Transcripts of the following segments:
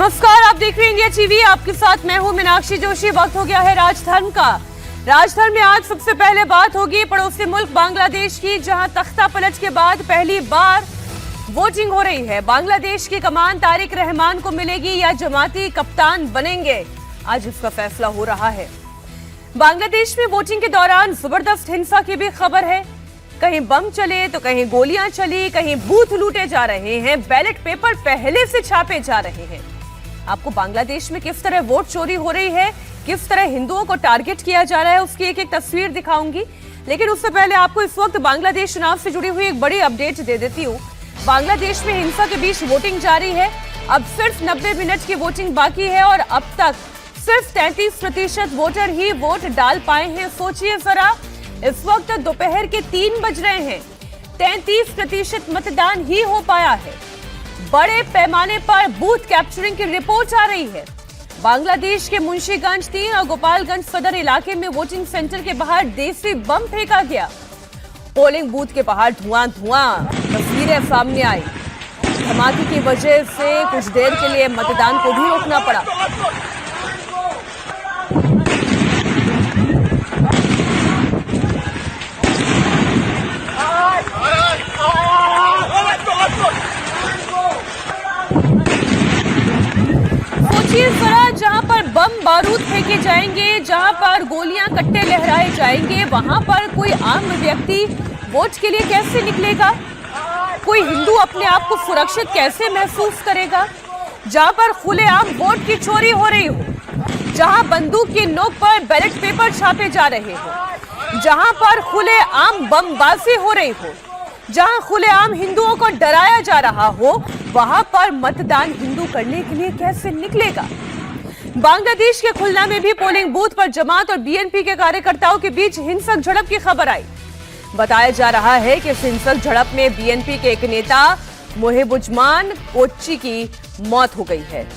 नमस्कार, आप देख रहे हैं इंडिया टीवी। आपके साथ मैं हूं मीनाक्षी जोशी। वक्त हो गया है राजधर्म का। राजधर्म में आज सबसे पहले बात होगी पड़ोसी मुल्क बांग्लादेश की, जहां तख्ता पलट के बाद पहली बार वोटिंग हो रही है। बांग्लादेश की कमान तारिक रहमान को मिलेगी या जमाती कप्तान बनेंगे, आज इसका फैसला हो रहा है। बांग्लादेश में वोटिंग के दौरान जबरदस्त हिंसा की भी खबर है। कहीं बम चले तो कहीं गोलियां चली, कहीं बूथ लूटे जा रहे हैं, बैलेट पेपर पहले से छापे जा रहे हैं। आपको बांग्लादेश में किस तरह वोट चोरी हो रही है, किस तरह हिंदुओं को टारगेट किया जा रहा है, उसकी एक एक तस्वीर दिखाऊंगी। लेकिन उससे पहले आपको इस वक्त बांग्लादेश चुनाव से जुड़ी हुई एक बड़ी अपडेट दे देती हूँ। बांग्लादेश में हिंसा के बीच वोटिंग जारी है। अब सिर्फ 90 मिनट की वोटिंग बाकी है और अब तक सिर्फ 33% वोटर ही वोट डाल पाए हैं। सोचिए जरा, इस वक्त दोपहर के 3 बज रहे हैं, 33% मतदान ही हो पाया है। बड़े पैमाने पर बूथ कैप्चरिंग की रिपोर्ट आ रही है। बांग्लादेश के मुंशीगंज 3 और गोपालगंज सदर इलाके में वोटिंग सेंटर के बाहर देसी बम फेंका गया। पोलिंग बूथ के बाहर धुआं तस्वीरें सामने आई। धमाके की वजह से कुछ देर के लिए मतदान को भी रोकना पड़ा। जरा, जहां पर बम बारूद फेंके जाएंगे, जहां पर गोलियां कट्टे लहराए जाएंगे, वहां पर कोई आम व्यक्ति वोट के लिए कैसे निकलेगा? कोई हिंदू अपने आप को सुरक्षित कैसे महसूस करेगा? जहां पर खुलेआम वोट की चोरी हो रही हो, जहां बंदूक की नोक पर बैलेट पेपर छापे जा रहे हो, जहां पर खुलेआम बमबाजी हो रही हो, जहां खुलेआम हिंदुओं को डराया जा रहा हो, वहां पर मतदान हिंदू करने के लिए कैसे निकलेगा? बांग्लादेश के खुलना में भी पोलिंग बूथ पर जमात और बीएनपी के कार्यकर्ताओं के बीच हिंसक झड़प की खबर आई। बताया जा रहा है कि इस हिंसक झड़प में बीएनपी के एक नेता मुहिबुज्जमान कोच्ची की मौत हो गई है।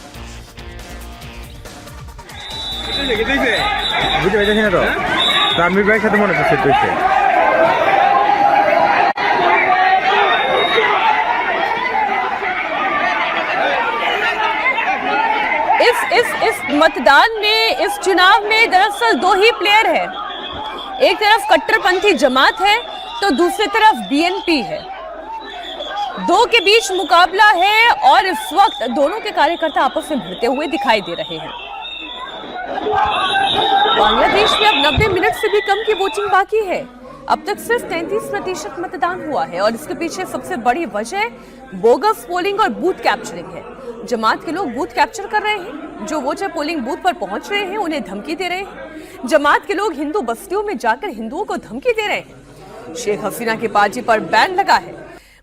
इस मतदान में, इस चुनाव में दरअसल 2 ही प्लेयर है। एक तरफ कट्टरपंथी जमात है तो दूसरी तरफ बीएनपी है। 2 के बीच मुकाबला है और इस वक्त दोनों के कार्यकर्ता आपस में भिड़ते हुए दिखाई दे रहे हैं। बांग्लादेश में अब 90 मिनट से भी कम की वोटिंग बाकी है। अब तक सिर्फ 33% मतदान हुआ है और इसके पीछे सबसे बड़ी वजह बोगस पोलिंग और बूथ कैप्चरिंग है। जमात के लोग बूथ कैप्चर कर रहे हैं, जो वोटर पोलिंग बूथ पर पहुंच रहे हैं उन्हें धमकी दे रहे हैं। जमात के लोग हिंदू बस्तियों में जाकर हिंदुओं को धमकी दे रहे हैं। शेख हसीना की पार्टी पर बैन लगा है।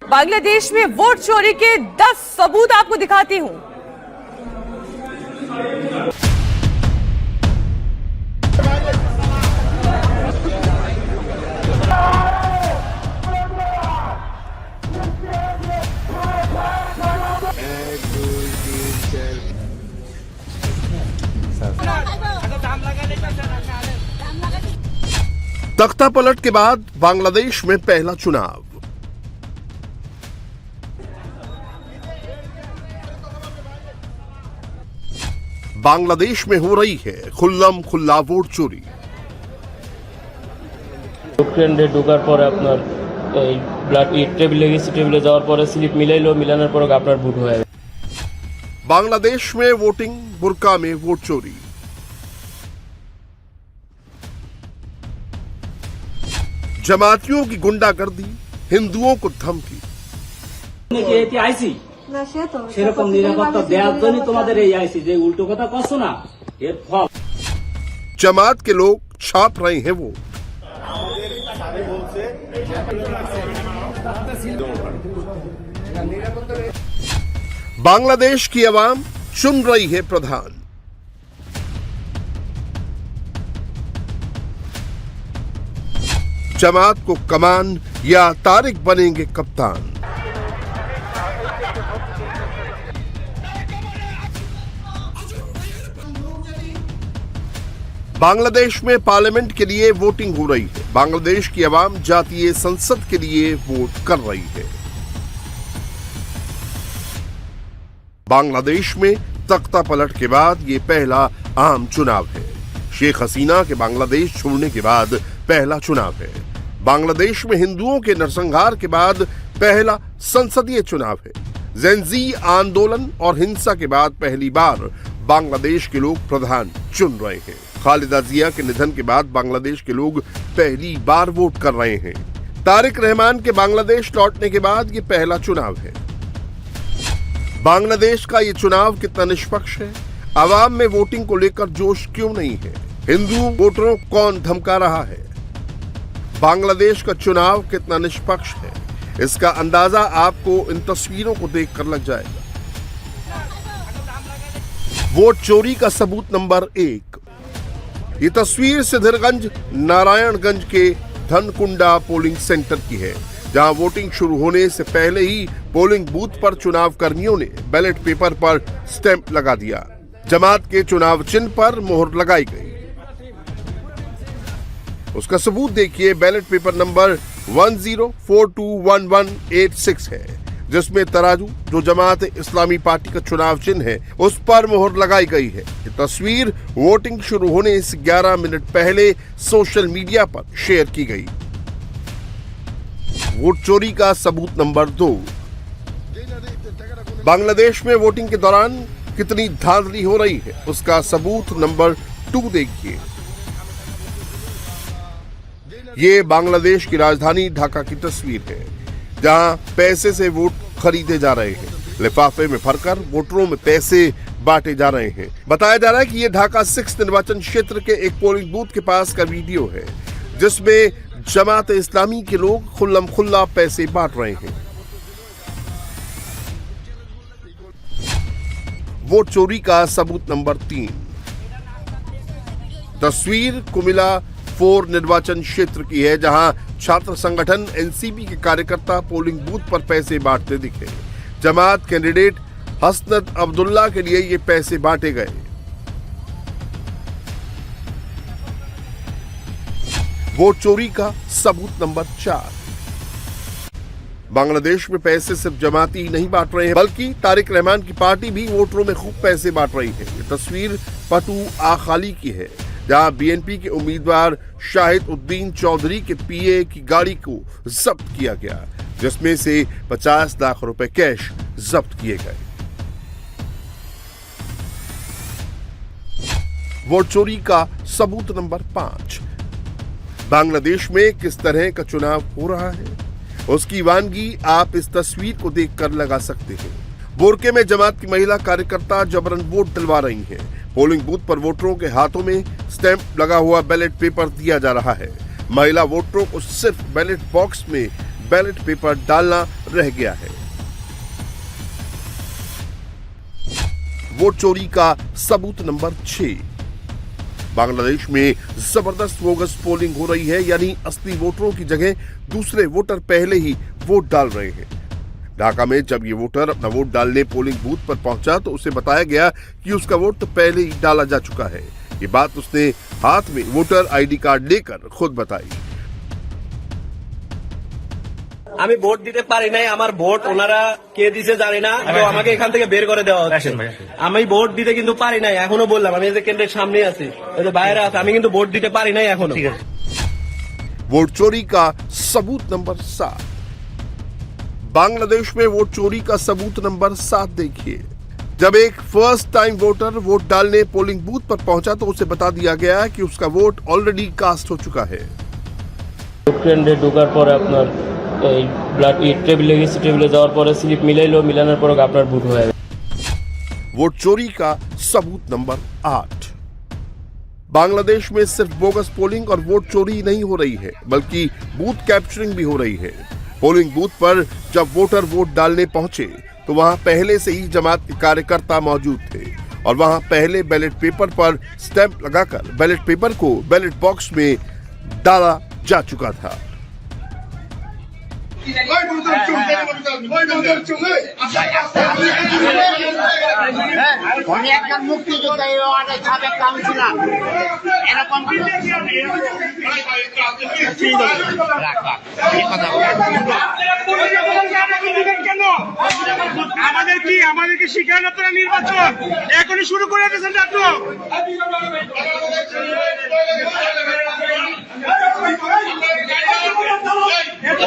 बांग्लादेश में वोट चोरी के 10 सबूत आपको दिखाती हूं। तख्ता पलट के बाद बांग्लादेश में पहला चुनाव। बांग्लादेश में हो रही है खुल्लम खुल्ला वोट चोरी। কেন্দ্রে ঢোকার পরে আপনার এই ব্লাড টেবিলে গেছে, টেবিলে যাওয়ার পরে স্লিপ মিলাইলো, মিলানোর পরে আপনার ভোট হয়ে গেল। बांग्लादेश में वोटिंग, बुर्का में वोट चोरी। जमातियों की गुंडागर्दी, हिंदुओं को धमकी। সেরকম নিরাপত্তা দেওয়ার জন্য তোমাদের এই আইসি, যে উল্টো কথা কছো না এর ফল। जमात के लोग छाप रहे हैं वोट। बांग्लादेश की आवाम चुन रही है प्रधान। जमात को कमान या तारिक बनेंगे कप्तान। बांग्लादेश में पार्लियामेंट के लिए वोटिंग हो रही है। बांग्लादेश की आवाम जातीय संसद के लिए वोट कर रही है। बांग्लादेश में तख्ता पलट के बाद ये पहला आम चुनाव है। शेख हसीना के बांग्लादेश छोड़ने के बाद पहला चुनाव है। बांग्लादेश में हिंदुओं के नरसंहार के बाद पहला संसदीय चुनाव है। जेंजी आंदोलन और हिंसा के बाद पहली बार बांग्लादेश के लोग प्रधान चुन रहे हैं। खालिदा जिया के निधन के बाद बांग्लादेश के लोग पहली बार वोट कर रहे हैं। तारिक रहमान के बांग्लादेश लौटने के बाद ये पहला चुनाव है। बांग्लादेश का ये चुनाव कितना निष्पक्ष है? आवाम में वोटिंग को लेकर जोश क्यों नहीं है? हिंदू वोटरों को कौन धमका रहा है? बांग्लादेश का चुनाव कितना निष्पक्ष है, इसका अंदाजा आपको इन तस्वीरों को देखकर लग जाएगा। वोट चोरी का सबूत नंबर 1। ये तस्वीर सिद्धरगंज नारायणगंज के धनकुंडा पोलिंग सेंटर की है, जहां वोटिंग शुरू होने से पहले ही पोलिंग बूथ पर चुनाव कर्मियों ने बैलेट पेपर पर स्टैंप लगा दिया। जमात के चुनाव चिन्ह पर मोहर लगाई गई। उसका सबूत देखिए, बैलेट पेपर नंबर 10421186 है, जिसमें तराजू जो जमात इस्लामी पार्टी का चुनाव चिन्ह है उस पर मोहर लगाई गई है। ये तस्वीर वोटिंग शुरू होने से 11 मिनट पहले सोशल मीडिया पर शेयर की गई। वोट चोरी का सबूत नंबर 2। बांग्लादेश में वोटिंग के दौरान कितनी धांधली हो रही है, उसका सबूत नंबर 2 देखिए। ये बांग्लादेश की राजधानी ढाका की तस्वीर है, जहां पैसे से वोट खरीदे जा रहे हैं। लिफाफे में भरकर वोटरों में पैसे बांटे जा रहे हैं। बताया जा रहा है कि ये ढाका 6 निर्वाचन क्षेत्र के एक पोलिंग बूथ के पास का वीडियो है, जिसमें जमात इस्लामी के लोग खुल्लम खुल्ला पैसे बांट रहे हैं। वोट चोरी का सबूत नंबर 3। तस्वीर कुमिला 4 निर्वाचन क्षेत्र की है, जहां छात्र संगठन एनसीपी के कार्यकर्ता पोलिंग बूथ पर पैसे बांटते दिखे। जमात कैंडिडेट हसनत अब्दुल्ला के लिए ये पैसे बांटे गए। वोट चोरी का सबूत नंबर 4। बांग्लादेश में पैसे सिर्फ जमाती नहीं बांट रहे हैं, बल्कि तारिक रहमान की पार्टी भी वोटरों में खूब पैसे बांट रही है। ये तस्वीर पटू आखाली की है, जहां बीएनपी के उम्मीदवार शाहिद उद्दीन चौधरी के पीए की गाड़ी को जब्त किया गया, जिसमें से 50 लाख रुपए कैश जब्त किए गए। वोट चोरी का सबूत नंबर 5। बांग्लादेश में किस तरह का चुनाव हो रहा है, उसकी वानगी आप इस तस्वीर को देखकर लगा सकते हैं। बोरके में जमात की महिला कार्यकर्ता जबरन वोट डलवा रही हैं। पोलिंग बूथ पर वोटरों के हाथों में स्टैंप लगा हुआ बैलेट पेपर दिया जा रहा है। महिला वोटरों को सिर्फ बैलेट बॉक्स में बैलेट पेपर डालना रह गया है। वोट चोरी का सबूत नंबर 6। बांग्लादेश में जबरदस्त बोगस पोलिंग हो रही है, यानी असली वोटरों की जगह दूसरे वोटर पहले ही वोट डाल रहे हैं। ढाका में जब ये वोटर अपना वोट डालने पोलिंग बूथ पर पहुंचा तो उसे बताया गया कि उसका वोट तो पहले ही डाला जा चुका है। ये बात उसने हाथ में वोटर आईडी कार्ड लेकर खुद बताई। আমি ভোট দিতে পারি নাই, আমার ভোট ওনারা কে দিছে জানি না, তো আমাকে এখান থেকে বের করে দেওয়া হচ্ছে। আমি ভোট দিতে কিন্তু পারি নাই, এখনো বললাম আমি এই যে কেন্দ্রের সামনে আছি, এই যে বাইরে আছে, আমি কিন্তু ভোট দিতে পারি নাই এখনো। वोट चोरी का सबूत नंबर 7। बांग्लादेश में वोट चोरी का सबूत नंबर 7 देखिए। जब एक फर्स्ट टाइम वोटर वोट डालने पोलिंग बूथ पर पहुंचा तो उसे बता दिया गया कि उसका वोट ऑलरेडी कास्ट हो चुका है। কেন্দ্রে ঢোকার পরে আপনার এই ব্লাড টেবিলে গেছে, টেবিলে যাওয়ার পরে স্লিপ মিলাইলো, মিলানোর পরে আপনার ভোট হয়ে গেল। वोट चोरी का सबूत नंबर 8। बांग्लादेश में सिर्फ बोगस पोलिंग और वोट चोरी नहीं हो रही है, बल्कि बूथ कैप्चरिंग भी हो रही है। पोलिंग बूथ पर जब वोटर वोट डालने पहुंचे तो वहां पहले से ही जमात के कार्यकर्ता मौजूद थे और वहां पहले बैलेट पेपर पर स्टैंप लगाकर बैलेट पेपर को बैलेट बॉक्स में डाला जा चुका था। উনি একজন মুক্তিযোদ্ধা, এই ওয়ার্ডের সাবেক কাউন্সিলর। এরকম আমাদেরকে শিখান আপনারা নির্বাচন এখনই শুরু করে দিয়েছেন নাটক।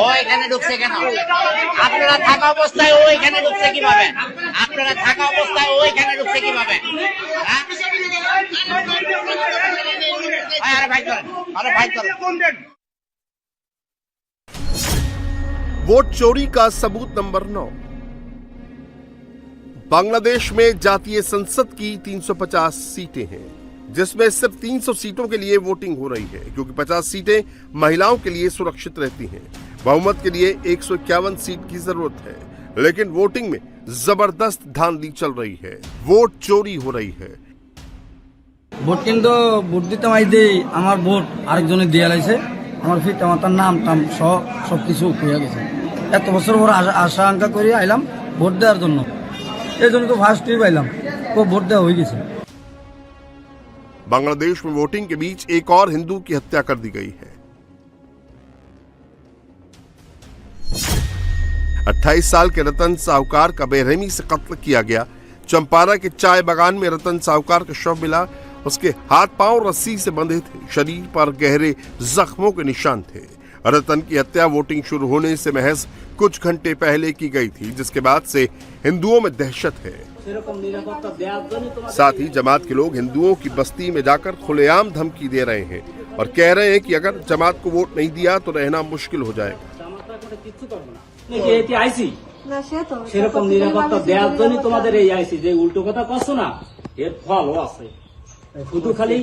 ও এখানে ঢুকছে কেন? আপনারা থাকা অবস্থায় ও এখানে ঢুকছে কিভাবে? আপনারা থাকা অবস্থায় ও এখানে ঢুকছে কিভাবে? আরে ভাই করেন, আরে ভাই করেন। वोट चोरी का सबूत नंबर 9। बांग्लादेश में जातीय संसद की 350 सीटें हैं, जिसमें सिर्फ 300 सीटों के लिए वोटिंग हो रही है, क्योंकि 50 सीटें महिलाओं के लिए सुरक्षित रहती हैं। बहुमत के लिए 151 सीट की जरूरत है, लेकिन वोटिंग में जबरदस्त धांधली चल रही है, वोट चोरी हो रही है। ভোট কিন্তু ভোট দিতে দেই, আমার ভোট আরেকজনে দিয়ে লাইছে, আমার পিতা মাতার নাম টাম সবকিছু হয়ে গেছে। এত বছর পর আশঙ্কা করে আইলাম ভোট দেওয়ার জন্য, এই জন্য তো ফার্স্টই পাইলাম ও ভোট দেওয়া হয়ে গেছে। बांग्लादेश में वोटिंग के बीच एक और हिंदू की हत्या कर दी गई है। 28 साल के रतन साहूकार का बेरहमी से कत्ल किया गया। चंपारा के चाय बागान में रतन साहूकार का शव मिला। उसके हाथ पांव रस्सी से बंधे थे, शरीर पर गहरे जख्मों के निशान थे। रतन की हत्या वोटिंग शुरू होने से महज कुछ घंटे पहले की गई थी, जिसके बाद से हिंदुओं में दहशत है। साथ ही जमात के लोग हिंदुओं की बस्ती में जाकर खुलेआम धमकी दे रहे हैं और कह रहे हैं कि अगर जमात को वोट नहीं दिया तो रहना मुश्किल हो जाएगा। সেরকম নিরাপত্তা দেওয়ার জন্য তোমাদের এই আইসি, যে উল্টো কথা কছো না এর ফলও আছে। শুধু খালি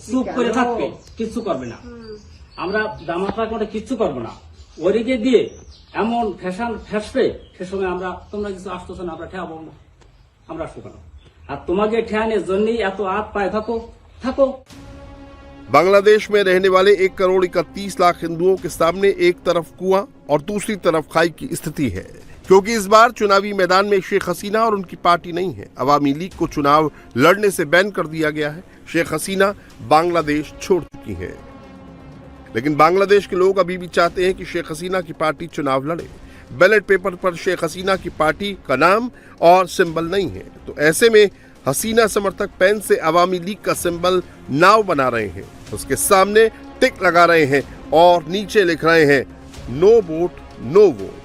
চুপ করে থাকবে, কিচ্ছু করবে না। আমরা জামাত রাখতে কিচ্ছু করবো না। ওদিকে দিয়ে এমন ফ্যাশন ফ্যাসবে, সে সময় আমরা তোমরা কিছু আসতেছো না, আমরা ঠেয়াবো না, আমরা আসবো কেন? আর তোমাকে ঠেয়ানোর জন্যই এত হাত পায়ে থাকো। बांग्लादेश में रहने वाले 1,31,00,000 हिंदुओं के सामने एक तरफ कुआं और दूसरी तरफ खाई की स्थिति है, क्योंकि इस बार चुनावी मैदान में शेख हसीना और उनकी पार्टी नहीं है। अवामी लीग को चुनाव लड़ने से बैन कर दिया गया है। शेख हसीना बांग्लादेश छोड़ चुकी है, लेकिन बांग्लादेश के लोग अभी भी चाहते हैं कि शेख हसीना की पार्टी चुनाव लड़े। बैलेट पेपर पर शेख हसीना की पार्टी का नाम और सिंबल नहीं है, तो ऐसे में हसीना समर्थक पेन से अवामी लीग का सिंबल नाव बना रहे हैं, उसके सामने टिक लगा रहे हैं और नीचे लिख रहे हैं no vote no vote.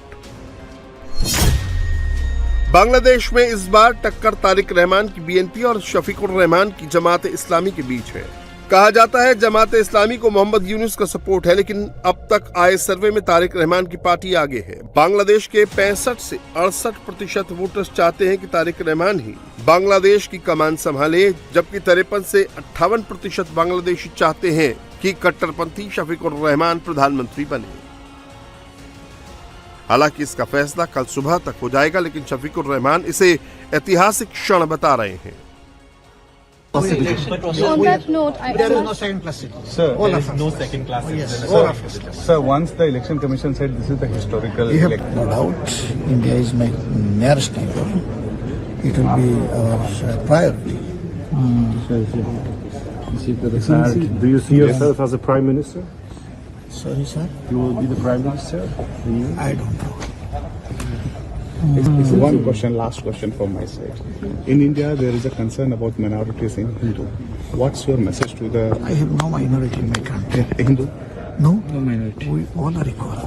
Bangladesh में इस बार टक्कर तारिक रहमान की बीएनपी और शफीकुर रहमान की जमात इस्लामी के बीच है। कहा जाता है जमात इस्लामी को मोहम्मद यूनुस का सपोर्ट है, लेकिन अब तक आए सर्वे में तारिक रहमान की पार्टी आगे है। बांग्लादेश के 65 से 68% वोटर्स चाहते हैं कि तारिक रहमान ही बांग्लादेश की कमान संभाले, जबकि 53 से 58% बांग्लादेशी चाहते हैं कि कट्टरपंथी शफीकुर रहमान प्रधानमंत्री बने। हालांकि इसका फैसला कल सुबह तक हो जाएगा, लेकिन शफीकुर रहमान इसे ऐतिहासिक क्षण बता रहे हैं। On that note, there is no second class citizen. Sir, All there of is us. no second class Yes, citizen. all of us. Sir, once the election commission said this is the historical We have election. no doubt India is my nearest neighbor. It will be our priority. Do you see yourself as a prime minister? Sorry, sir. You will be the prime minister? I don't know. It's one question, last question from my side. In India, there is a concern about minorities in Hindu. What's your message to the I have no minority in my country. Hindu? No minority. We all are equal.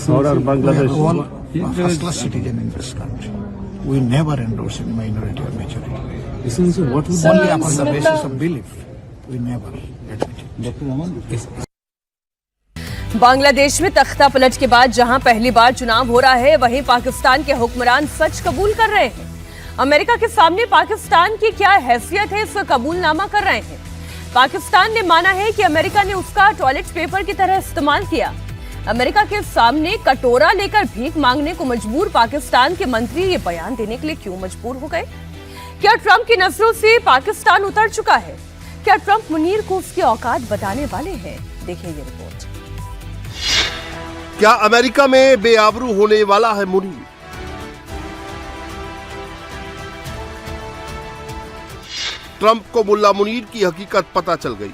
How are We Bangladesh? are all first-class citizen in this country. We never endorse any minority or majority. Only upon the basis of belief. We never admit it. Bangladesh में तख्ता पलट के बाद जहां पहली बार चुनाव हो रहा है, वहीं पाकिस्तान के हुक्मरान सच कबूल कर रहे हैं। अमेरिका के सामने पाकिस्तान की क्या हैसियत है, इसका कबूलनामा कर रहे हैं। पाकिस्तान ने माना है कि अमेरिका ने उसका टॉयलेट पेपर की तरह इस्तेमाल किया। अमेरिका के सामने कटोरा लेकर भीख मांगने को मजबूर पाकिस्तान के मंत्री ये बयान देने के लिए क्यों मजबूर हो गए? क्या ट्रंप की नजरों से पाकिस्तान उतर चुका है? क्या ट्रंप मुनीर को उसकी औकात बताने वाले हैं? देखिए ये रिपोर्ट। क्या अमेरिका में बेआबरू होने वाला है मुनीर? ट्रंप को मुल्ला मुनीर की हकीकत पता चल गई।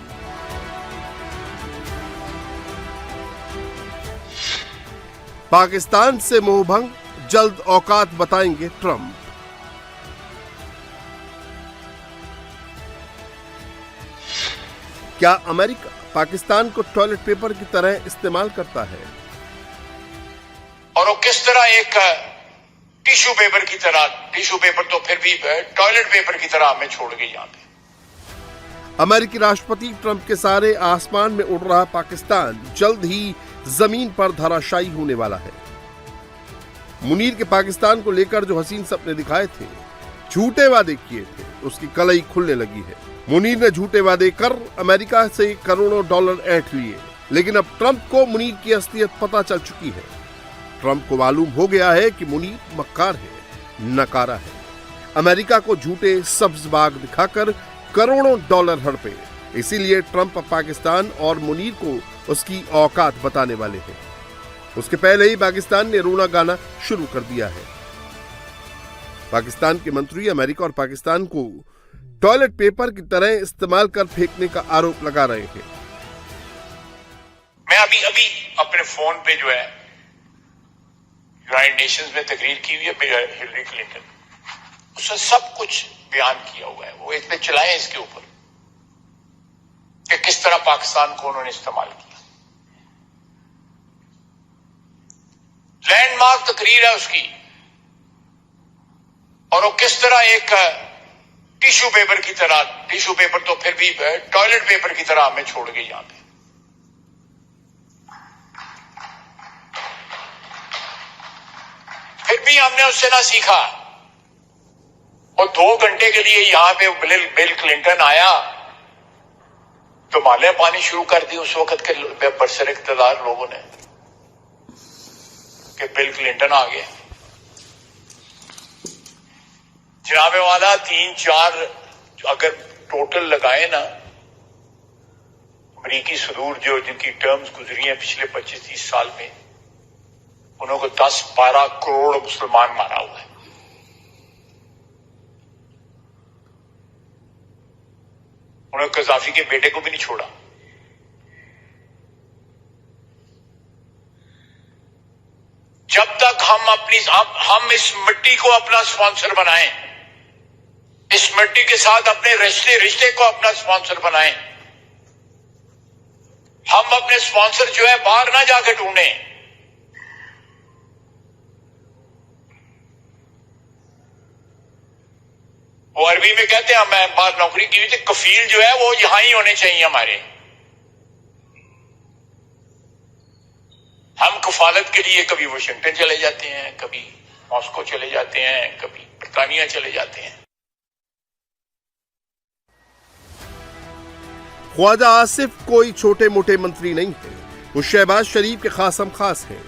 पाकिस्तान से मोहभंग, जल्द औकात बताएंगे ट्रंप। क्या अमेरिका पाकिस्तान को टॉयलेट पेपर की तरह इस्तेमाल करता है? और वो किस तरह एक टिश्यू पेपर की तरह, टिश्यू पेपर तो फिर भी टॉयलेट पेपर की तरह हमें छोड़ गई यहां पे। अमेरिकी राष्ट्रपति ट्रंप के सारे आसमान में उड़ रहा पाकिस्तान जल्द ही जमीन पर धराशायी होने वाला है। मुनीर के पाकिस्तान को लेकर जो हसीन सपने दिखाए थे, झूठे वादे किए थे, उसकी कलई खुलने लगी है। मुनीर ने झूठे वादे कर अमेरिका से करोड़ों डॉलर ऐंठ लिए, लेकिन अब ट्रंप को मुनीर की असलियत पता चल चुकी है। ट्रंप को मालूम हो गया है कि मुनीर मक्कार है, नकारा है। अमेरिका को झूठे सब्ज बाग दिखाकर करोड़ों डॉलर हड़पे। इसीलिए ट्रंप पाकिस्तान और मुनीर को उसकी औकात बताने वाले हैं। उसके पहले ही पाकिस्तान ने रोना गाना शुरू कर दिया है। पाकिस्तान के मंत्री अमेरिका और पाकिस्तान को टॉयलेट पेपर की तरह इस्तेमाल कर फेंकने का आरोप लगा रहे हैं। मैं अभी अपने फोन पे जो है यूनाइटेड नेशंस में तकरीर की हुई है हिलरी क्लिंटन, उसने सब कुछ बयान किया हुआ है। वो इस पे चलाएं इसके ऊपर कि किस तरह पाकिस्तान को उन्होंने इस्तेमाल किया। लैंडमार्क तकरीर है उसकी, और वो किस तरह एक टिश्यू पेपर की तरह, टिश्यू पेपर तो फिर भी टॉयलेट पेपर की तरह हमें छोड़ गई यहां पे। फिर भी हमने उससे ना सीखा। और 2 घंटे के लिए यहां पे बिल क्लिंटन आया तो माले पानी शुरू कर दी उस वक्त के बरसर इख्तियार लोगों ने कि बिल क्लिंटन आ गए। जनाबे वाला 3-4 अगर टोटल लगाए ना, अमरीकी सदूर जो जिनकी टर्म्स गुजरी हैं पिछले 25-30 साल में, उन्होंने 10-12 करोड़ मुसलमान मारा हुआ है। उन्होंने कजाफी के बेटे को भी नहीं छोड़ा। जब तक हम इस मिट्टी को अपना स्पॉन्सर बनाएं, इस मिट्टी के साथ अपने रिश्ते को अपना स्पॉन्सर बनाएं, हम अपने स्पॉन्सर जो है बाहर ना जाके ढूंढें। वो अरबी में कहते हैं, मैं बाहर नौकरी की हुई थी, कफील जो है वो यहां ही होने चाहिए हमारे। हम कफालत के लिए कभी वाशिंगटन चले जाते हैं, कभी मॉस्को चले जाते हैं, कभी बरतानिया चले जाते हैं। ख्वाजा आसिफ कोई छोटे मोटे मंत्री नहीं है, वो शहबाज शरीफ के खासम खास हैं,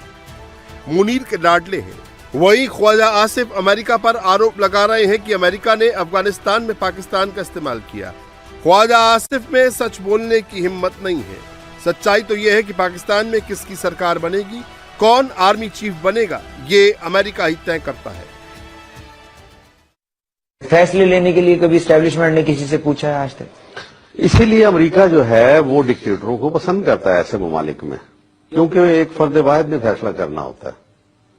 मुनीर के लाडले हैं। वही ख्वाजा आसिफ अमेरिका पर आरोप लगा रहे हैं कि अमेरिका ने अफगानिस्तान में पाकिस्तान का इस्तेमाल किया। ख्वाजा आसिफ में सच बोलने की हिम्मत नहीं है। सच्चाई तो यह है कि पाकिस्तान में किसकी सरकार बनेगी, कौन आर्मी चीफ बनेगा, ये अमेरिका ही तय करता है। फैसले लेने के लिए कभी एस्टेब्लिशमेंट ने किसी से पूछा है आज तक? इसीलिए अमेरिका जो है वो डिक्टेटरों को पसंद करता है ऐसे ममालिक में, क्योंकि एक फर्द वाहिद ने फैसला करना होता है।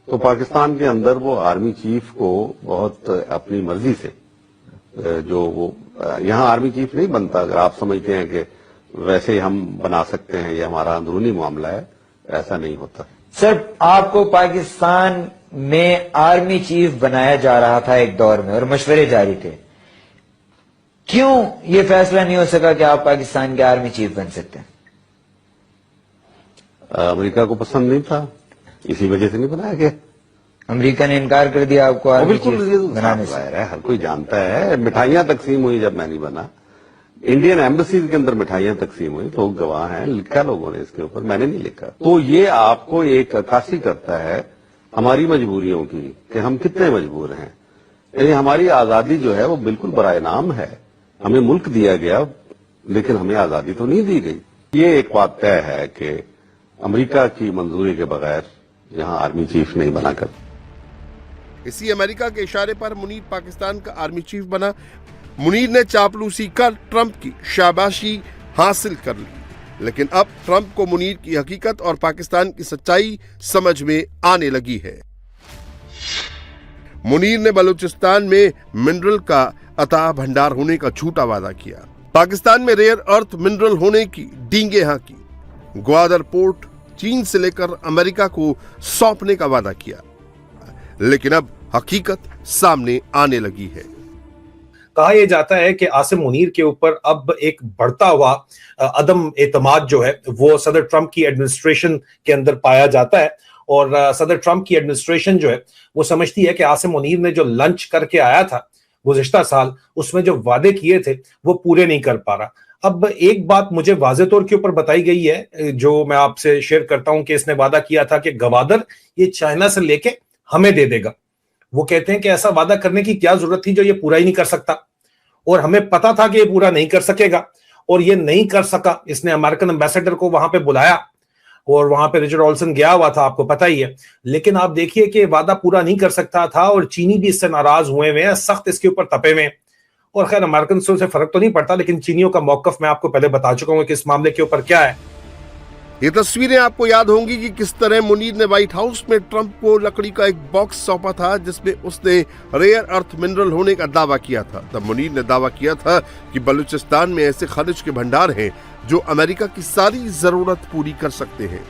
तो पाकिस्तान के अंदर वो आर्मी चीफ को बहुत अपनी मर्जी से, जो वो यहाँ आर्मी चीफ नहीं बनता। अगर आप समझते हैं कि वैसे हम बना सकते हैं, ये हमारा अंदरूनी मामला है, ऐसा नहीं होता। सर, आपको पाकिस्तान में आर्मी चीफ बनाया जा रहा था एक दौर में और मशवरे जारी थे, क्यों ये फैसला नहीं हो सका कि आप पाकिस्तान के आर्मी चीफ बन सकते हैं? अमेरिका को पसंद नहीं था, इसी वजह से नहीं बनाया गया। अमेरिका ने इनकार कर दिया आपको आर्मी चीफ बनाने से? हर कोई जानता है, मिठाइयां तकसीम हुई जब मैं नहीं बना, इंडियन एम्बेसी के अंदर मिठाइयां तकसीम हुई, लोग गवाह हैं, लिखा लोगों ने इसके ऊपर, मैंने नहीं लिखा। तो ये आपको एक अक्कासी करता है हमारी मजबूरियों की कि हम कितने मजबूर हैं। यानी हमारी आजादी जो है वो बिल्कुल बराए नाम है। हमें मुल्क दिया गया लेकिन हमें आजादी तो नहीं दी गई। ये एक बात तय है कि अमेरिका की मंजूरी के बगैर यहाँ आर्मी चीफ नहीं बना कर। इसी अमेरिका के इशारे पर मुनीर पाकिस्तान का आर्मी चीफ बना। मुनीर ने चापलूसी कर ट्रंप की शाबाशी हासिल कर ली, लेकिन अब ट्रंप को मुनीर की हकीकत और पाकिस्तान की सच्चाई समझ में आने लगी है। मुनीर ने बलूचिस्तान में मिनरल का अथाह भंडार होने का झूठा वादा किया, पाकिस्तान में रेयर अर्थ मिनरल होने की डींगे हाँकी, ग्वादर पोर्ट चीन से लेकर अमेरिका को सौंपने का वादा किया, लेकिन अब हकीकत सामने आने लगी है। कहा यह जाता है कि आसिम मुनीर के ऊपर अब एक बढ़ता हुआ अदम एतमाद जो है वो सदर ट्रंप की एडमिनिस्ट्रेशन के अंदर पाया जाता है, और सदर ट्रंप की एडमिनिस्ट्रेशन जो है वो समझती है कि आसिम मुनीर ने जो लंच करके आया था गुज़िश्ता साल, उसमें जो वादे किए थे वो पूरे नहीं कर पा रहा। अब एक बात मुझे वाज़े तौर के ऊपर बताई गई है जो मैं आपसे शेयर करता हूं कि इसने वादा किया था कि गवादर ये चाइना से लेके हमें दे देगा। वो कहते हैं कि ऐसा वादा करने की क्या जरूरत थी जो ये पूरा ही नहीं कर सकता, और हमें पता था कि ये पूरा नहीं कर सकेगा और ये नहीं कर सका। इसने अमेरिकन एम्बेसडर को वहां पे बुलाया और वहां पे रिचर्ड ऑल्सन गया हुआ था, आपको पता ही है, लेकिन आप देखिए कि वादा पूरा नहीं कर सकता था और चीनी भी इससे नाराज हुए हैं, सख्त इसके ऊपर तपे हुए। और खैर अमेरिकन से फर्क तो नहीं पड़ता, लेकिन चीनियों का मौकफ मैं आपको पहले बता चुका हूं कि इस मामले के ऊपर क्या है। ये तस्वीरें आपको याद होंगी कि किस तरह मुनीर ने व्हाइट हाउस में ट्रंप को लकड़ी का एक बॉक्स सौंपा था जिसमें उसने रेयर अर्थ मिनरल होने का दावा किया था। तब मुनीर ने दावा किया था कि बलूचिस्तान में ऐसे खनिज के भंडार हैं जो अमेरिका की सारी जरूरत पूरी कर सकते हैं।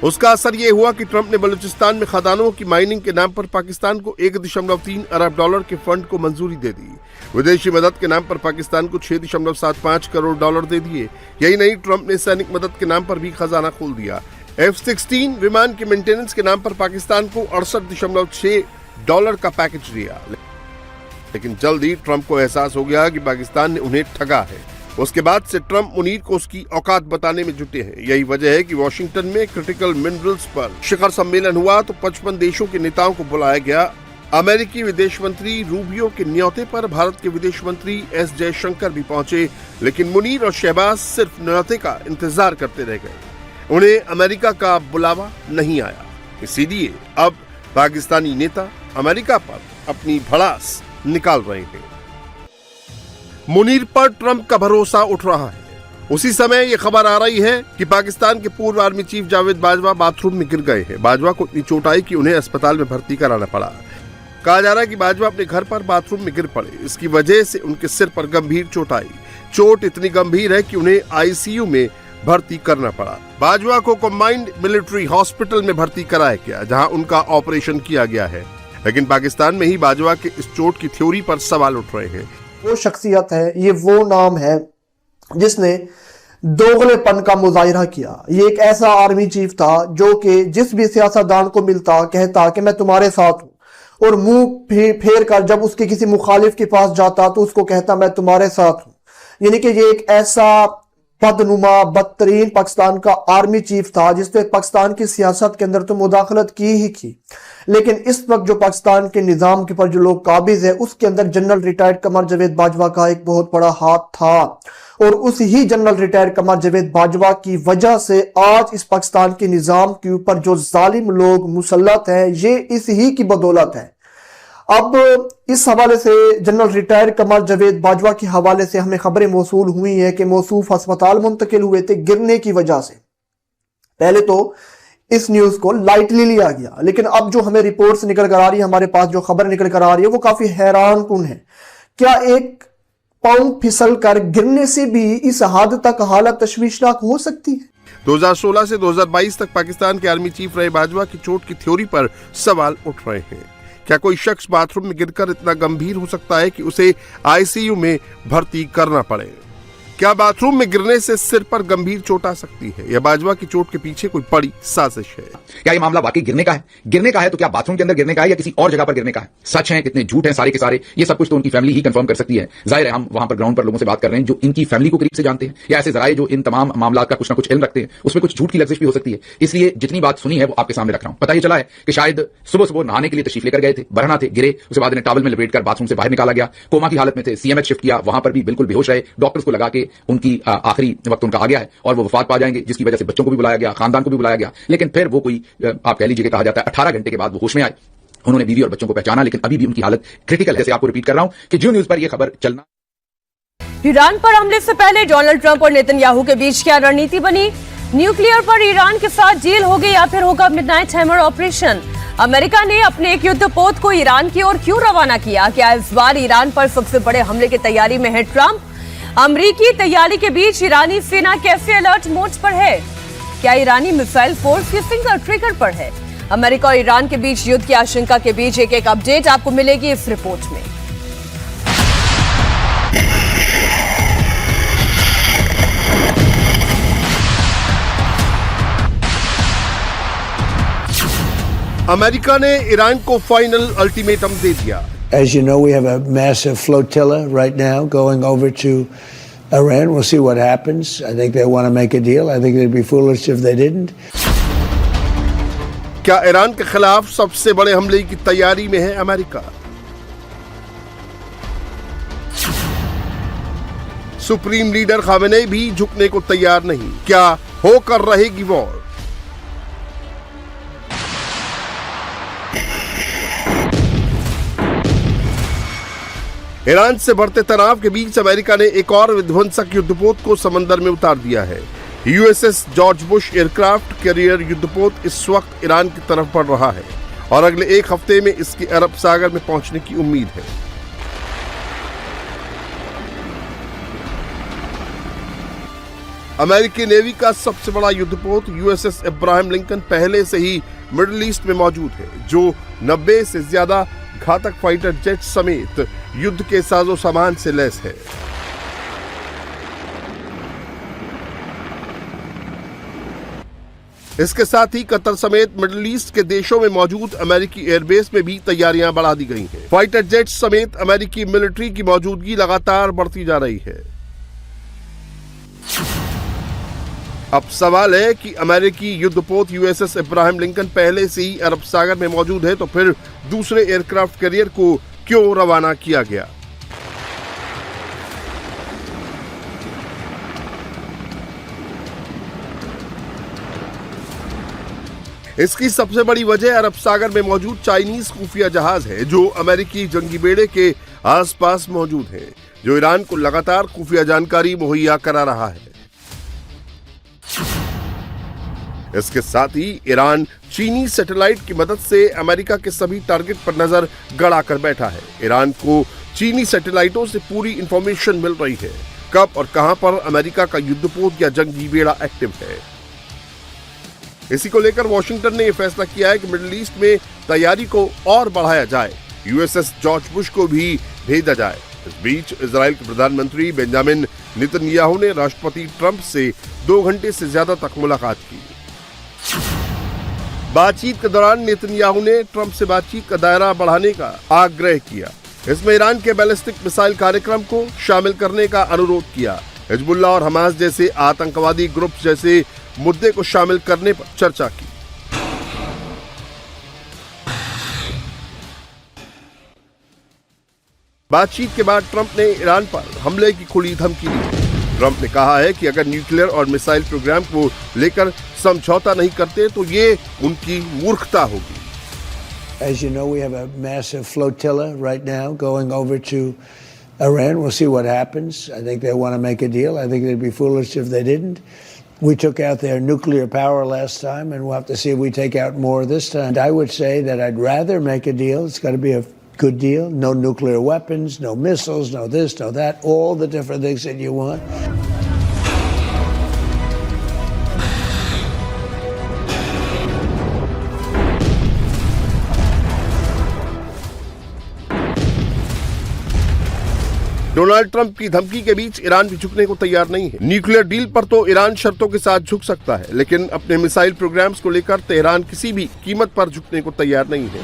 उसका असर यह हुआ कि ट्रंप ने बलूचिस्तान में खदानों की माइनिंग के नाम पर पाकिस्तान को 1.3 अरब डॉलर के फंड को मंजूरी दे दी। विदेशी मदद के नाम पर पाकिस्तान को 6.75 करोड़ डॉलर दे दिए। यही नहीं, ट्रंप ने सैनिक मदद के नाम पर भी खजाना खोल दिया। F-16 विमान के मेंटेनेंस के नाम पर पाकिस्तान को 68.6 डॉलर का पैकेज दिया। लेकिन जल्द ही ट्रंप को एहसास हो गया कि पाकिस्तान ने उन्हें ठगा है। उसके बाद से ट्रंप मुनीर को उसकी औकात बताने में जुटे हैं। यही वजह है कि वॉशिंगटन में क्रिटिकल मिनरल्स पर शिखर सम्मेलन हुआ तो 55 देशों के नेताओं को बुलाया गया। अमेरिकी विदेश मंत्री रूबियो के न्योते पर भारत के विदेश मंत्री एस जयशंकर भी पहुंचे, लेकिन मुनीर और शहबाज सिर्फ न्योते का इंतजार करते रह गए। उन्हें अमेरिका का बुलावा नहीं आया, इसीलिए अब पाकिस्तानी नेता अमेरिका पर अपनी भड़ास निकाल रहे हैं। मुनीर पर ट्रंप का भरोसा उठ रहा है। उसी समय ये खबर आ रही है कि पाकिस्तान के पूर्व army chief Javed Bajwa bathroom में गिर गए हैं। बाजवा को इतनी चोट आई कि उन्हें अस्पताल में भर्ती कराना पड़ा। कहा जा रहा है कि बाजवा अपने घर पर बाथरूम में गिर पड़े, इसकी वजह से उनके सिर पर गंभीर चोट आई। चोट इतनी गंभीर है कि उन्हें आईसीयू में भर्ती करना पड़ा। बाजवा को कंबाइंड मिलिट्री हॉस्पिटल में भर्ती कराया गया, जहां उनका ऑपरेशन किया गया है। लेकिन पाकिस्तान में ही बाजवा के इस चोट की थ्योरी पर सवाल उठ रहे हैं। वो शख्सियत है, ये वो नाम है जिसने दोगलेपन का मुजाहिरा किया। ये एक ऐसा आर्मी चीफ था जो कि जिस भी सियासतदान को मिलता कहता कि मैं तुम्हारे साथ हूं, और मुंह फेर कर जब उसके किसी मुखालिफ के पास जाता तो उसको कहता मैं तुम्हारे साथ हूं। यानी कि ये एक ऐसा बदनुमा बदतरीन पाकिस्तान का आर्मी चीफ था जिसने पाकिस्तान की सियासत के अंदर तो मुदाखलत की ही की, लेकिन इस वक्त जो पाकिस्तान के निजाम के पर जो लोग काबिज है उसके अंदर जनरल रिटायर्ड कमर जावेद बाजवा का एक बहुत बड़ा हाथ था, और उस ही जनरल रिटायर्ड कमर जावेद बाजवा की वजह से आज इस पाकिस्तान के निजाम के ऊपर जो जालिम लोग मुसल्लत हैं ये इस ही की बदौलत है। अब इस हवाले से जनरल रिटायर्ड कमर जावेद बाजवा के हवाले से हमें खबरें मौसूल हुई हैं कि मौसूफ अस्पताल मुंतकिल हुए थे गिरने की वजह से। पहले तो इस न्यूज को लाइटली लिया गया, लेकिन अब जो हमें रिपोर्ट्स निकल कर आ रही है, हमारे पास जो खबर निकल कर आ रही है वो काफी हैरान कुन है। क्या एक पांव फिसल कर गिरने से भी इस हद तक हालत तशवीशनाक हो सकती है? 2016 से 2022 तक पाकिस्तान के आर्मी चीफ रहे बाजवा की चोट की थ्योरी पर सवाल उठ रहे हैं। क्या कोई शख्स बाथरूम में गिरकर इतना गंभीर हो सकता है कि उसे आईसीयू में भर्ती करना पड़े? क्या बाथरूम में गिरने से सिर पर गंभीर चोट आ सकती है, या बाजवा की चोट के पीछे कोई बड़ी साजिश है? क्या ये मामला वाकई गिरने का है? गिरने का है तो क्या बाथरूम के अंदर गिरने का है या किसी और जगह पर गिरने का है? सच है कितने झूठ हैं सारे के सारे, ये सब कुछ तो उनकी फैमिली ही कंफर्म कर सकती है। जाहिर है हम वहां पर ग्राउंड पर लोगों से बात कर रहे हैं जो इनकी फैमिली को करीब से जानते हैं, या ऐसे जराए जो इन तमाम मामला का कुछ ना कुछ इल्म रखते हैं, उसमें कुछ झूठ की लफ्जिश भी हो सकती है। इसलिए जितनी बात सुनी है वो आपके सामने रख रहा हूं। पता ही चला है कि शायद सुबह सुबह नहाने के लिए तशरीफ लेकर गए थे, बरहना थे, गिरे, उसके बाद इन्हें टॉवल में लपेट कर बाथरूम से बाहर निकाला गया, कोमा की हालत में थे, सीएमएच शिफ्ट किया, वहां पर भी बिल्कुल बेहोश रहे, डॉक्टर्स को लगा के उनकी आखिरी वक्त उनका आ गया है और वो वफात पा जाएंगे, जिसकी वजह से बच्चों को भी बुलाया गया, खानदान को भी बुलाया गया। लेकिन फिर वो कोई आप कह लीजिए, कहा जाता है 18 घंटे के बाद वो होश में आए, उन्होंने बीवी और बच्चों को पहचाना, लेकिन अभी भी उनकी हालत क्रिटिकल है। जैसे आपको रिपीट कर रहा हूं कि जो न्यूज पर यह खबर चलना। ईरान पर हमले से पहले डोनाल्ड ट्रंप और नेतन्याहू के बीच क्या रणनीति बनी? न्यूक्लियर पर ईरान के साथ डील होगी या फिर होगा मिडनाइट हैमर ऑपरेशन? अमेरिका ने अपने एक युद्धपोत को ईरान की ओर क्यों रवाना किया? क्या इस बार ईरान पर सबसे बड़े हमले की तैयारी में है ट्रंप? अमेरिकी तैयारी के बीच ईरानी सेना कैसे अलर्ट मोड पर है? क्या ईरानी मिसाइल फोर्स की सिंगल ट्रिगर पर है? अमेरिका और ईरान के बीच युद्ध की आशंका के बीच एक अपडेट आपको मिलेगी इस रिपोर्ट में। अमेरिका ने ईरान को फाइनल अल्टीमेटम दे दिया। As you know, we have a massive flotilla right now going over to Iran. We'll see what happens. I think they want to make a deal. I think they'd be foolish if they didn't. क्या Iran के खिलाफ सबसे बड़े हमले की तैयारी में है अमेरिका? सुप्रीम लीडर खामेनेई भी झुकने को तैयार नहीं। क्या होकर रहेगी वॉर? ईरान से बढ़ते तनाव के बीच अमेरिका ने एक और विध्वंसक युद्धपोत को समंदर में उतार दिया है। USS George Bush aircraft carrier युद्धपोत इस वक्त ईरान की तरफ बढ़ रहा है और अगले एक हफ्ते में इसके अरब सागर में पहुंचने की उम्मीद है। अमेरिकी नेवी का सबसे बड़ा युद्धपोत यूएसएस इब्राहिम लिंकन पहले से ही मिडिल ईस्ट में मौजूद है, जो 90 से ज्यादा घातक फाइटर जेट समेत युद्ध के साजो सामान से लैस है। इसके साथ ही कतर समेत मिडिल ईस्ट के देशों में मौजूद अमेरिकी एयरबेस में भी तैयारियां बढ़ा दी गई हैं। फाइटर जेट समेत अमेरिकी मिलिट्री की मौजूदगी लगातार बढ़ती जा रही है। अब सवाल है कि अमेरिकी युद्धपोत यूएसएस इब्राहिम लिंकन पहले से ही अरब सागर में मौजूद है, तो फिर दूसरे एयरक्राफ्ट कैरियर को क्यों रवाना किया गया? इसकी सबसे बड़ी वजह अरब सागर में मौजूद चाइनीज खुफिया जहाज है, जो अमेरिकी जंगी बेड़े के आसपास मौजूद है, जो ईरान को लगातार खुफिया जानकारी मुहैया करा रहा है। इसके साथ ही ईरान चीनी सैटेलाइट की मदद से अमेरिका के सभी टारगेट पर नजर गड़ा कर बैठा है। ईरान को चीनी सैटेलाइटों से पूरी इंफॉर्मेशन मिल रही है, कब और कहां पर अमेरिका का युद्धपोत या जंगी बेड़ा एक्टिव है। इसी को लेकर वॉशिंगटन ने यह फैसला किया है कि मिडिल ईस्ट में तैयारी को और बढ़ाया जाए, यूएसएस जॉर्ज बुश को भी भेजा जाए। इस बीच इजराइल के प्रधानमंत्री बेंजामिन नेतन्याहू ने राष्ट्रपति ट्रंप से 2 घंटे से ज्यादा तक मुलाकात की। बातचीत के दौरान नेतन्याहू ने ट्रंप से बातचीत का दायरा बढ़ाने का आग्रह किया। इसमें ईरान के बैलिस्टिक मिसाइल कार्यक्रम को शामिल करने का अनुरोध किया। हिजबुल्लाह और हमास जैसे आतंकवादी ग्रुप जैसे मुद्दे को शामिल करने पर चर्चा की। बातचीत के बाद ट्रंप ने ईरान पर हमले की खुली धमकी दी। ट्रंप ने कहा है कि अगर न्यूक्लियर और मिसाइल प्रोग्राम को लेकर समझौता नहीं करते तो ये उनकी मूर्खता होगी। As you know, we have a massive flotilla right now going over to Iran. We'll see what happens. I think they want to make a deal. I think they'd be foolish if they didn't. We took out their nuclear power last time, and we'll have to see if we take out more this time. And I would say that I'd rather make a deal. It's got to be a good deal. No nuclear weapons, no missiles, no this, no that, all the different things that you want. Donald Trump की धमकी के बीच Iran भी झुकने को तैयार नहीं है। Nuclear deal पर तो ईरान शर्तों के साथ झुक सकता है, लेकिन अपने मिसाइल प्रोग्राम्स को लेकर तेहरान किसी भी कीमत पर झुकने को तैयार नहीं है।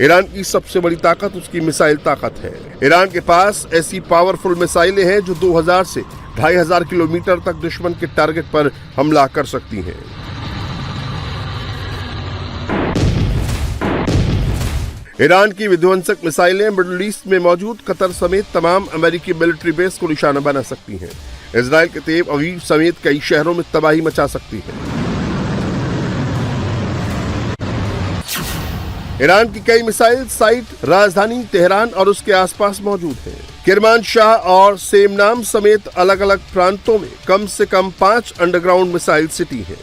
ईरान की सबसे बड़ी ताकत उसकी मिसाइल ताकत है। ईरान के पास ऐसी पावरफुल मिसाइलें हैं जो 2000 से 2500 किलोमीटर तक दुश्मन के टारगेट पर हमला कर सकती हैं। ईरान की विध्वंसक मिसाइलें मिडिल ईस्ट में मौजूद कतर समेत तमाम अमेरिकी मिलिट्री बेस को निशाना बना सकती हैं। इजराइल के तेल अवीव समेत कई शहरों में तबाही मचा सकती हैं। ईरान की कई मिसाइल साइट राजधानी तेहरान और उसके आसपास मौजूद हैं। किरमानशाह और सेमनाम समेत अलग अलग प्रांतों में कम से कम 5 अंडरग्राउंड मिसाइल सिटी हैं।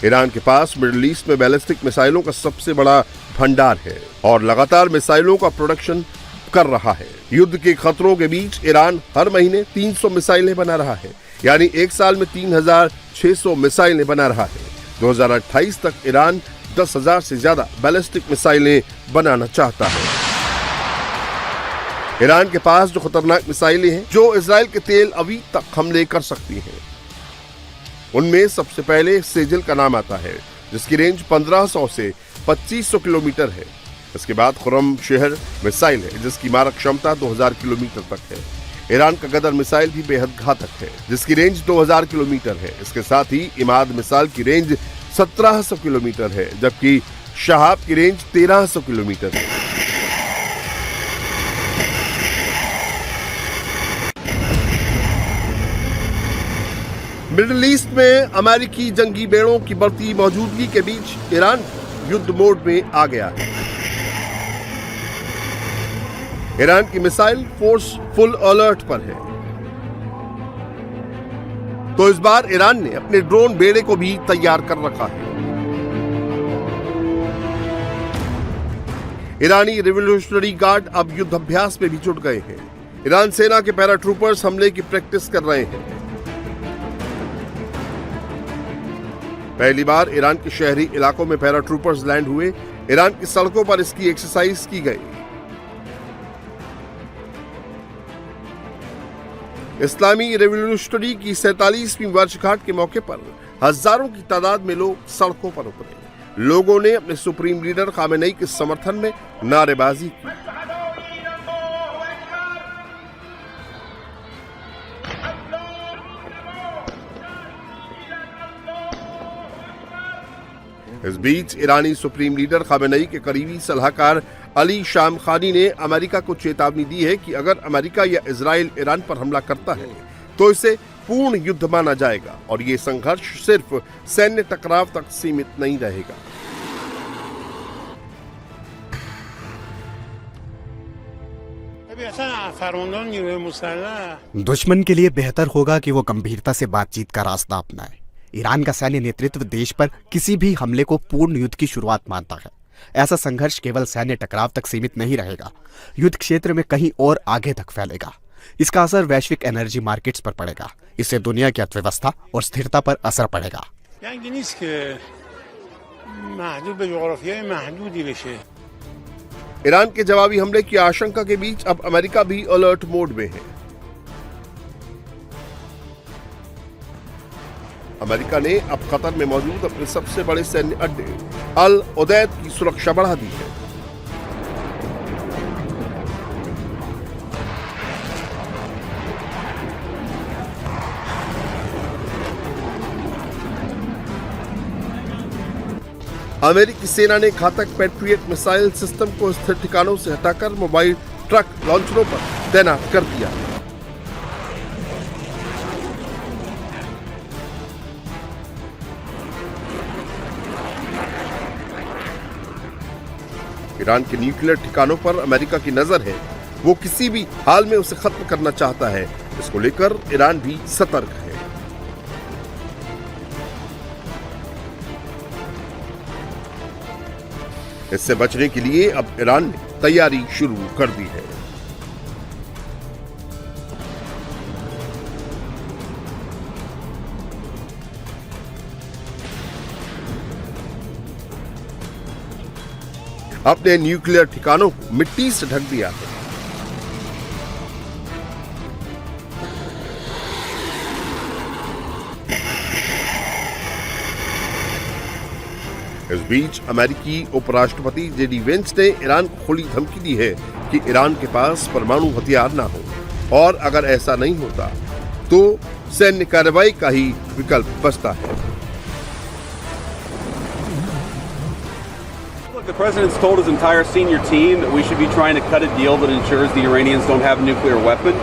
ईरान के पास मिडिल ईस्ट में बैलिस्टिक मिसाइलों का सबसे बड़ा भंडार है और लगातार मिसाइलों का प्रोडक्शन कर रहा है। युद्ध के खतरों के बीच ईरान हर महीने 300 मिसाइलें बना रहा है, यानी एक साल में 3600 मिसाइलें बना रहा है। 2028 तक ईरान 10,000 से ज्यादा बैलिस्टिक मिसाइलें बनाना चाहता है। ईरान के पास जो खतरनाक मिसाइलें हैं जो इजराइल के तेल अवीव तक हमले कर सकती हैं, उनमें सबसे पहले सेजल का नाम आता है, जिसकी रेंज 1500 से 2500 किलोमीटर है। इसके बाद खुरम शहर मिसाइल है, जिसकी मारक क्षमता 2000 किलोमीटर तक है। ईरान का गदर मिसाइल भी बेहद घातक है, जिसकी रेंज 2000 किलोमीटर है। इसके साथ ही इमाद मिसाइल की रेंज 1700 किलोमीटर है, जबकि शहाब की रेंज 1300 किलोमीटर है। मिडिल ईस्ट में अमेरिकी जंगी बेड़ों की बढ़ती मौजूदगी के बीच ईरान युद्ध मोड में आ गया है। ईरान की मिसाइल फोर्स फुल अलर्ट पर है, तो इस बार ईरान ने अपने ड्रोन बेड़े को भी तैयार कर रखा है। ईरानी रिवोल्यूशनरी गार्ड अब युद्ध अभ्यास में भी जुट गए हैं। ईरान सेना के पैराट्रूपर्स हमले की प्रैक्टिस कर रहे हैं। पहली बार ईरान के शहरी इलाकों में पैराट्रूपर्स लैंड हुए। ईरान की सड़कों पर इसकी एक्सरसाइज की गई। इस्लामी रेवोल्यूशनरी की 47वीं वर्षगांठ के मौके पर हजारों की तादाद में लोग सड़कों पर उतरे। लोगों ने अपने सुप्रीम लीडर खामेनेई के समर्थन में नारेबाजी की। इस बीच ईरानी सुप्रीम लीडर खामेनेई के करीबी सलाहकार अली शाम खानी ने अमेरिका को चेतावनी दी है कि अगर अमेरिका या इजराइल ईरान पर हमला करता है तो इसे पूर्ण युद्ध माना जाएगा और ये संघर्ष सिर्फ सैन्य टकराव तक सीमित नहीं रहेगा। दुश्मन के लिए बेहतर होगा कि वो गंभीरता से बातचीत का रास्ता अपनाए। ईरान का सैन्य नेतृत्व देश पर किसी भी हमले को पूर्ण युद्ध की शुरुआत मानता है। ऐसा संघर्ष केवल सैन्य टकराव तक सीमित नहीं रहेगा, युद्ध क्षेत्र में कहीं और आगे तक फैलेगा। इसका असर वैश्विक एनर्जी मार्केट्स पर पड़ेगा। इससे दुनिया की अर्थव्यवस्था और स्थिरता पर असर पड़ेगा। ईरान के जवाबी हमले की आशंका के बीच अब अमेरिका भी अलर्ट मोड में है। अमेरिका ने अब कतर में मौजूद अपने सबसे बड़े सैन्य अड्डे अल उदैद की सुरक्षा बढ़ा दी है। अमेरिकी सेना ने घातक पैट्रियट मिसाइल सिस्टम को स्थिर ठिकानों से हटाकर मोबाइल ट्रक लॉन्चरों पर तैनात कर दिया। ईरान के न्यूक्लियर ठिकानों पर अमेरिका की नजर है। वो किसी भी हाल में उसे खत्म करना चाहता है। इसको लेकर ईरान भी सतर्क है। इससे बचने के लिए अब ईरान ने तैयारी शुरू कर दी है। अपने न्यूक्लियर ठिकानों को मिट्टी से ढक दिया है। इस बीच अमेरिकी उपराष्ट्रपति जेडी वेंस ने ईरान को खुली धमकी दी है कि ईरान के पास परमाणु हथियार ना हो, और अगर ऐसा नहीं होता तो सैन्य कार्रवाई का ही विकल्प बचता है। The president's told his entire senior team that we should be trying to cut a deal that ensures the Iranians don't have a nuclear weapon.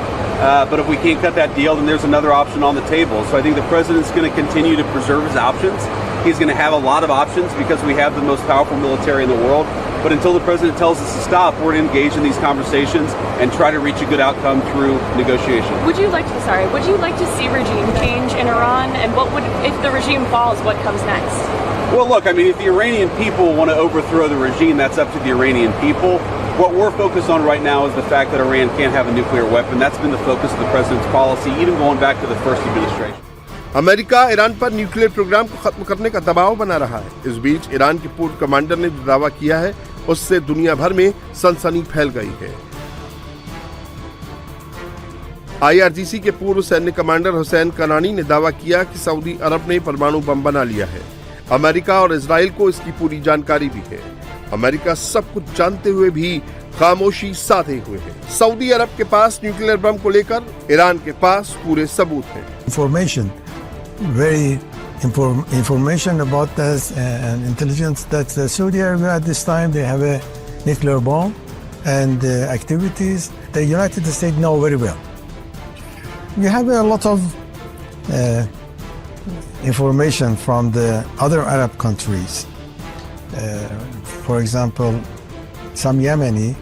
But if we can't cut that deal, then there's another option on the table. So I think the president's going to continue to preserve his options. He's going to have a lot of options because we have the most powerful military in the world. But until the president tells us to stop, we're going to engage in these conversations and try to reach a good outcome through negotiation. Would you like to see regime change in Iran? And what would, if the regime falls, what comes next? Well, look, I mean, if the Iranian people want to overthrow the regime, that's up to the Iranian people. What we're focused on right now is the fact that Iran can't have a nuclear weapon. That's been the focus of the president's policy, even going back to the first administration. America Iran पर nuclear programme को खत्म करने का दबाव बना रहा है। इस बीच ईरान के पूर्व कमांडर ने जो दावा किया है, उससे दुनिया भर में सनसनी फैल गई है। IRGC के पूर्व सैन्य कमांडर हुसैन कनानी ने दावा किया कि सऊदी अरब ने परमाणु बम बना लिया है। अमेरिका और इजराइल को इसकी पूरी जानकारी भी है। अमेरिका सब कुछ जानते हुए भी खामोशी साधे हुए है। सऊदी अरब के पास न्यूक्लियर बम को लेकर ईरान के पास पूरे सबूत हैं। Information about this and intelligence that Saudi Arabia at this time they have a nuclear bomb and activities the United States know very well. We have a lot of information from the other Arab countries. For example, some Yemeni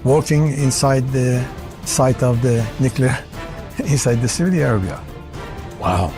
working inside the site of the nuclear inside the Saudi Arabia. Wow.